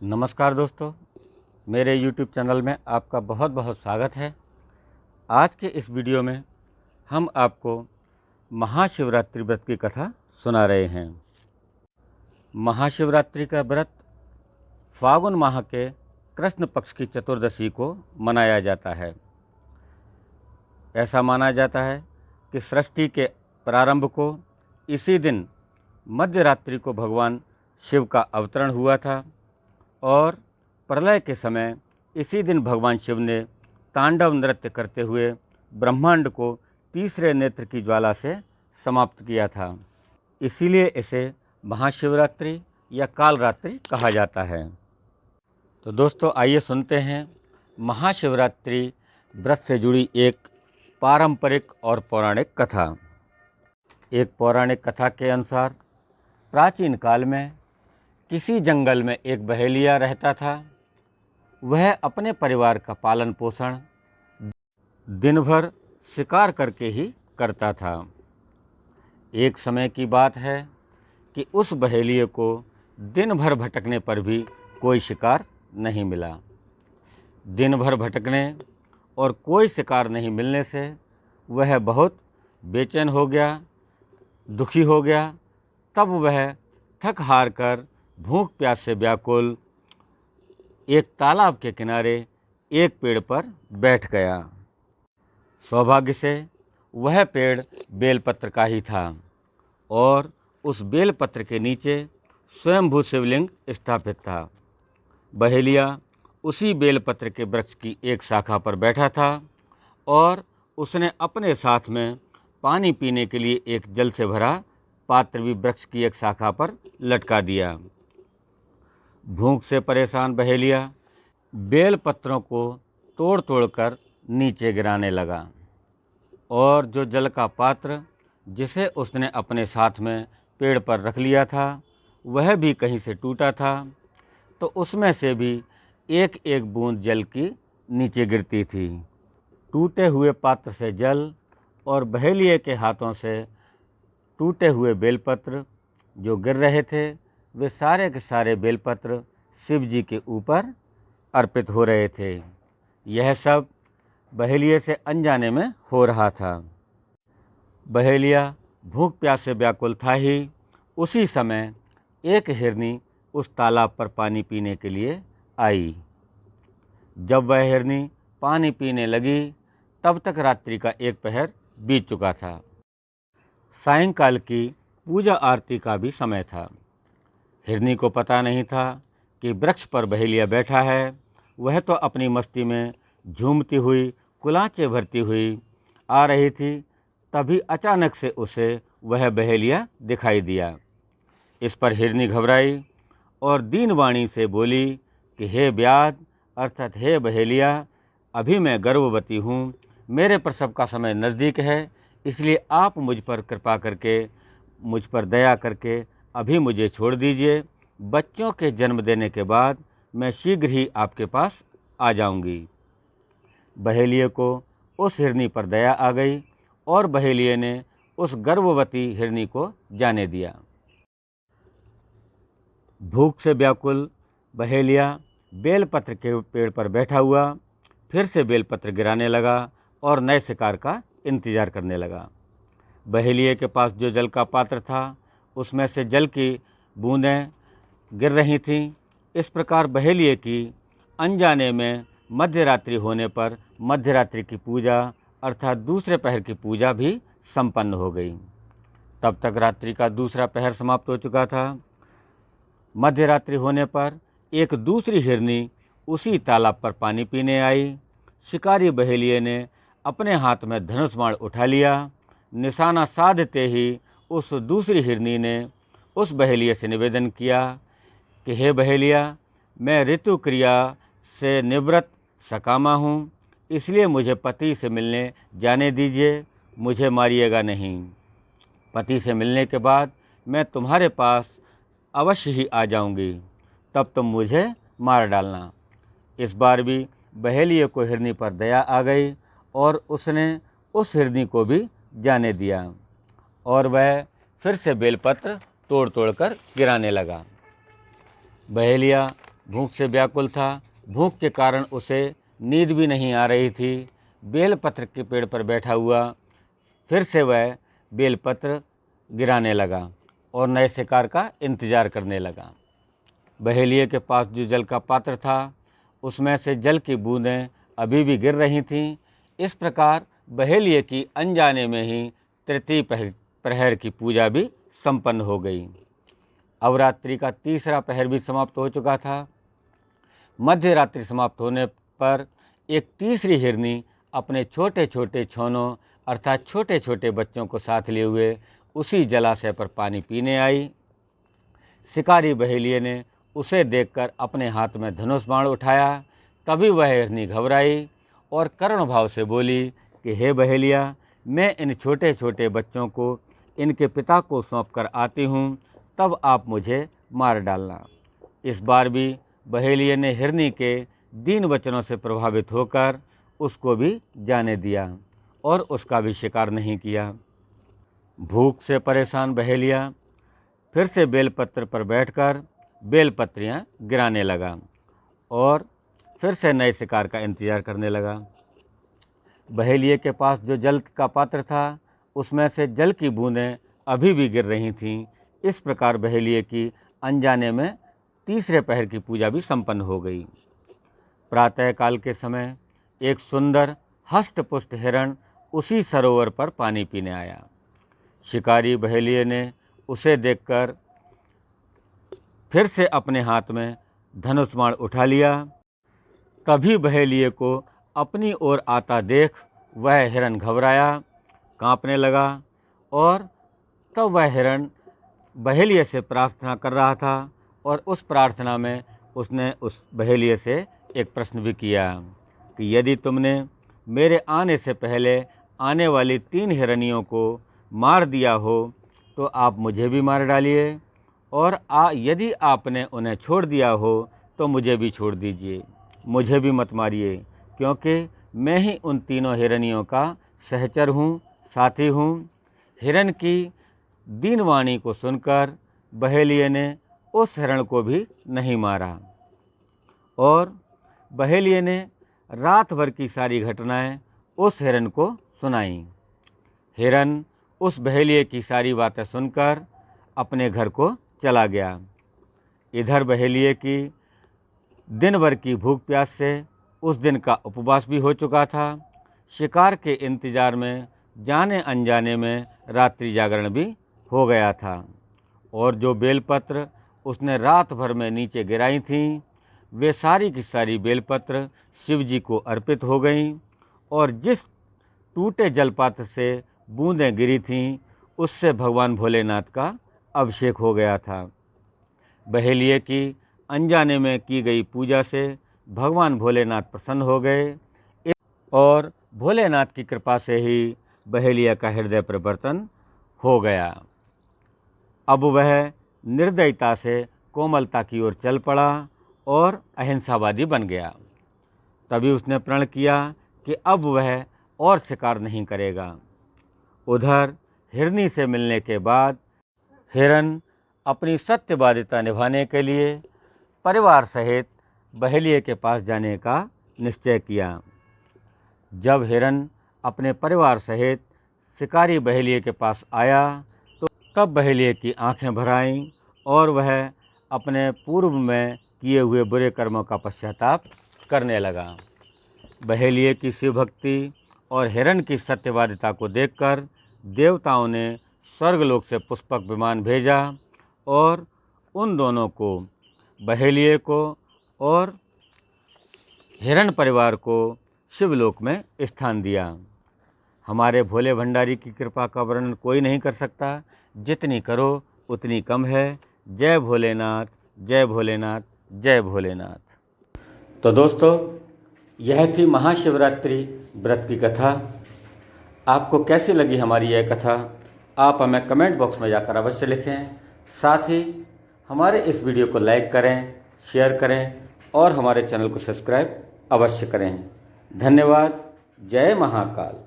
नमस्कार दोस्तों, मेरे YouTube चैनल में आपका बहुत बहुत स्वागत है। आज के इस वीडियो में हम आपको महाशिवरात्रि व्रत की कथा सुना रहे हैं। महाशिवरात्रि का व्रत फागुन माह के कृष्ण पक्ष की चतुर्दशी को मनाया जाता है। ऐसा माना जाता है कि सृष्टि के प्रारंभ को इसी दिन मध्य रात्रि को भगवान शिव का अवतरण हुआ था और प्रलय के समय इसी दिन भगवान शिव ने तांडव नृत्य करते हुए ब्रह्मांड को तीसरे नेत्र की ज्वाला से समाप्त किया था। इसीलिए इसे महाशिवरात्रि या कालरात्रि कहा जाता है। तो दोस्तों, आइए सुनते हैं महाशिवरात्रि व्रत से जुड़ी एक पारंपरिक और पौराणिक कथा। एक पौराणिक कथा के अनुसार प्राचीन काल में किसी जंगल में एक बहेलिया रहता था। वह अपने परिवार का पालन पोषण दिन भर शिकार करके ही करता था। एक समय की बात है कि उस बहेलिये को दिन भर भटकने पर भी कोई शिकार नहीं मिला। दिन भर भटकने और कोई शिकार नहीं मिलने से वह बहुत बेचैन हो गया, दुखी हो गया। तब वह थक हार कर भूख प्यास से व्याकुल एक तालाब के किनारे एक पेड़ पर बैठ गया। सौभाग्य से वह पेड़ बेलपत्र का ही था और उस बेलपत्र के नीचे स्वयंभू शिवलिंग स्थापित था। बहेलिया उसी बेलपत्र के वृक्ष की एक शाखा पर बैठा था और उसने अपने साथ में पानी पीने के लिए एक जल से भरा पात्र भी वृक्ष की एक शाखा पर लटका दिया। भूख से परेशान बहेलिया बेल पत्रों को तोड़ तोड़कर नीचे गिराने लगा और जो जल का पात्र जिसे उसने अपने साथ में पेड़ पर रख लिया था वह भी कहीं से टूटा था, तो उसमें से भी एक एक बूंद जल की नीचे गिरती थी। टूटे हुए पात्र से जल और बहेलिये के हाथों से टूटे हुए बेलपत्र जो गिर रहे थे, वे सारे के सारे बेलपत्र शिव जी के ऊपर अर्पित हो रहे थे। यह सब बहेलिये से अनजाने में हो रहा था। बहेलिया भूख प्यास से व्याकुल था ही। उसी समय एक हिरनी उस तालाब पर पानी पीने के लिए आई। जब वह हिरनी पानी पीने लगी तब तक रात्रि का एक पहर बीत चुका था। सायंकाल की पूजा आरती का भी समय था। हिरनी को पता नहीं था कि वृक्ष पर बहेलिया बैठा है। वह तो अपनी मस्ती में झूमती हुई कुलांचे भरती हुई आ रही थी। तभी अचानक से उसे वह बहेलिया दिखाई दिया। इस पर हिरनी घबराई और दीन वाणी से बोली कि हे ब्याद अर्थात हे बहेलिया, अभी मैं गर्भवती हूँ, मेरे प्रसव का समय नज़दीक है, इसलिए आप मुझ पर कृपा करके, मुझ पर दया करके अभी मुझे छोड़ दीजिए। बच्चों के जन्म देने के बाद मैं शीघ्र ही आपके पास आ जाऊंगी। बहेलिये को उस हिरनी पर दया आ गई और बहेलिये ने उस गर्भवती हिरनी को जाने दिया। भूख से व्याकुल बहेलिया बेलपत्र के पेड़ पर बैठा हुआ फिर से बेलपत्र गिराने लगा और नए शिकार का इंतजार करने लगा। बहेलिये के पास जो जल का पात्र था उसमें से जल की बूंदें गिर रही थीं। इस प्रकार बहेलिये की अनजाने में मध्य रात्रि होने पर मध्य रात्रि की पूजा अर्थात दूसरे पहर की पूजा भी संपन्न हो गई। तब तक रात्रि का दूसरा पहर समाप्त हो चुका था। मध्य रात्रि होने पर एक दूसरी हिरनी उसी तालाब पर पानी पीने आई। शिकारी बहेलिये ने अपने हाथ में धनुष बाण उठा लिया। निशाना साधते ही उस दूसरी हिरनी ने उस बहेलिये से निवेदन किया कि हे बहेलिया, मैं ऋतु क्रिया से निवृत्त सकामा हूँ, इसलिए मुझे पति से मिलने जाने दीजिए, मुझे मारिएगा नहीं। पति से मिलने के बाद मैं तुम्हारे पास अवश्य ही आ जाऊंगी, तब तुम मुझे मार डालना। इस बार भी बहेलिये को हिरनी पर दया आ गई और उसने उस हिरनी को भी जाने दिया और वह फिर से बेलपत्र तोड़ तोड़ कर गिराने लगा। बहेलिया भूख से व्याकुल था। भूख के कारण उसे नींद भी नहीं आ रही थी। बेलपत्र के पेड़ पर बैठा हुआ फिर से वह बेलपत्र गिराने लगा और नए शिकार का इंतजार करने लगा। बहेलिए के पास जो जल का पात्र था उसमें से जल की बूंदें अभी भी गिर रही थीं। इस प्रकार बहेलिए की अनजाने में ही तृतीय प्रहर की पूजा भी संपन्न हो गई। अब रात्रि का तीसरा पहर भी समाप्त हो चुका था। मध्य रात्रि समाप्त होने पर एक तीसरी हिरनी अपने छोटे छोटे छोनों अर्थात छोटे छोटे बच्चों को साथ लिए हुए उसी जलाशय पर पानी पीने आई। शिकारी बहेलिए ने उसे देखकर अपने हाथ में धनुष बाण उठाया। तभी वह हिरनी घबराई और करुण भाव से बोली कि हे बहेलिया, मैं इन छोटे छोटे बच्चों को इनके पिता को सौंप कर आती हूँ, तब आप मुझे मार डालना। इस बार भी बहेलिए ने हिरनी के दीन वचनों से प्रभावित होकर उसको भी जाने दिया और उसका भी शिकार नहीं किया। भूख से परेशान बहेलिया फिर से बेलपत्र पर बैठकर बेलपत्रियां गिराने लगा और फिर से नए शिकार का इंतजार करने लगा। बहेलिए के पास जो जल का पात्र था उसमें से जल की बूंदें अभी भी गिर रही थीं। इस प्रकार बहेलिए की अनजाने में तीसरे पहर की पूजा भी संपन्न हो गई। प्रातःकाल के समय एक सुंदर हष्टपुष्ट हिरण उसी सरोवर पर पानी पीने आया। शिकारी बहेलिए ने उसे देखकर फिर से अपने हाथ में धनुष बाण उठा लिया। तभी बहेलिए को अपनी ओर आता देख वह हिरण घबराया, कांपने लगा और तब वह हिरण बहेलिए से प्रार्थना कर रहा था और उस प्रार्थना में उसने उस बहेलिए से एक प्रश्न भी किया कि यदि तुमने मेरे आने से पहले आने वाली 3 हिरनियों को मार दिया हो तो आप मुझे भी मार डालिए, और यदि आपने उन्हें छोड़ दिया हो तो मुझे भी छोड़ दीजिए, मुझे भी मत मारिए, क्योंकि मैं ही उन तीनों हिरनियों का सहचर हूँ, साथी हूँ। हिरण की दीनवाणी को सुनकर बहेलिए ने उस हिरण को भी नहीं मारा और बहेलिए ने रात भर की सारी घटनाएं उस हिरण को सुनाईं। हिरण उस बहेलिए की सारी बातें सुनकर अपने घर को चला गया। इधर बहेलिए की दिन भर की भूख प्यास से उस दिन का उपवास भी हो चुका था। शिकार के इंतजार में जाने अनजाने में रात्रि जागरण भी हो गया था और जो बेलपत्र उसने रात भर में नीचे गिराई थीं वे सारी की सारी बेलपत्र शिव जी को अर्पित हो गईं और जिस टूटे जलपात्र से बूंदें गिरी थीं उससे भगवान भोलेनाथ का अभिषेक हो गया था। बहेलिए की अनजाने में की गई पूजा से भगवान भोलेनाथ प्रसन्न हो गए और भोलेनाथ की कृपा से ही बहेलिया का हृदय परिवर्तन हो गया। अब वह निर्दयता से कोमलता की ओर चल पड़ा और अहिंसावादी बन गया। तभी उसने प्रण किया कि अब वह और शिकार नहीं करेगा। उधर हिरनी से मिलने के बाद हिरण अपनी सत्यवादिता निभाने के लिए परिवार सहित बहेलिए के पास जाने का निश्चय किया। जब हिरण अपने परिवार सहित शिकारी बहेलिए के पास आया तो तब बहेलिए की आंखें भर आईं और वह अपने पूर्व में किए हुए बुरे कर्मों का पश्चाताप करने लगा। बहेलिए की शिव भक्ति और हिरण की सत्यवादिता को देखकर देवताओं ने स्वर्गलोक से पुष्पक विमान भेजा और उन दोनों को, बहेलिए को और हिरण परिवार को, शिवलोक में स्थान दिया। हमारे भोले भंडारी की कृपा का वर्णन कोई नहीं कर सकता, जितनी करो उतनी कम है। जय भोलेनाथ, जय भोलेनाथ, जय भोलेनाथ। तो दोस्तों, यह थी महाशिवरात्रि व्रत की कथा। आपको कैसी लगी हमारी यह कथा, आप हमें कमेंट बॉक्स में जाकर अवश्य लिखें। साथ ही हमारे इस वीडियो को लाइक करें, शेयर करें और हमारे चैनल को सब्सक्राइब अवश्य करें। धन्यवाद। जय महाकाल।